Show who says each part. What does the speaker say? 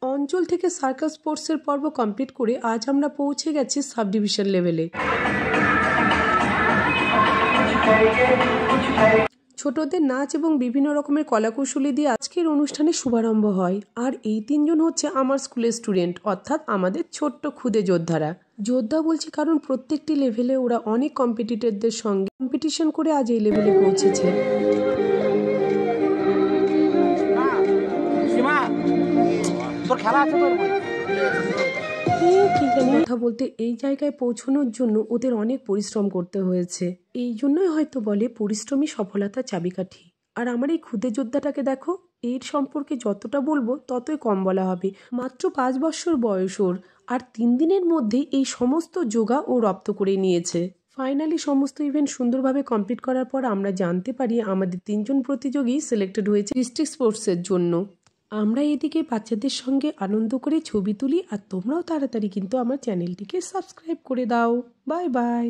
Speaker 1: অঞ্চল থেকে সার্কাস স্পোর্টসের পর্ব কমপ্লিট করে আজ আমরা পৌঁছে গেছি সাব ডিভিশন লেভেলে। ছোটদের নাচ এবং বিভিন্ন রকমের কলাকৌশলী দিয়ে আজকের অনুষ্ঠানের শুভারম্ভ হয়। আর এই তিনজন হচ্ছে আমার স্কুলের স্টুডেন্ট, অর্থাৎ আমাদের ছোট্ট ক্ষুদে যোদ্ধারা। যোদ্ধা বলছি কারণ প্রত্যেকটি লেভেলে ওরা অনেক কম্পিটিটরদের সঙ্গে কম্পিটিশন করে আজ এই লেভেলে পৌঁছেছে। কথা বলতে এই জায়গায় পৌঁছানোর জন্য ওদের অনেক পরিশ্রম করতে হয়েছে। এই জন্যই হয়তো বলে পরিশ্রমী সফলতার চাবিকাঠি। আর আমার এই ক্ষুদে যোদ্ধাটাকে দেখো, এর সম্পর্কে যতটা বলবো ততই কম বলা হবে। মাত্র 5 বছর বয়স ওর, আর 3 দিনের মধ্যেই এই সমস্ত যোগা ও রপ্ত করে নিয়েছে। ফাইনালি সমস্ত ইভেন্ট সুন্দরভাবে কমপ্লিট করার পর আমরা জানতে পারি আমাদের 3 জন প্রতিযোগী সিলেক্টেড হয়েছে ডিস্ট্রিক্ট স্পোর্টসের জন্য। আমরা এদিকে বাচ্চাদের সঙ্গে আনন্দ করে ছবি তুলি, আর তোমরাও তাড়াতাড়ি কিন্তু আমার চ্যানেলটিকে সাবস্ক্রাইব করে দাও। Bye bye.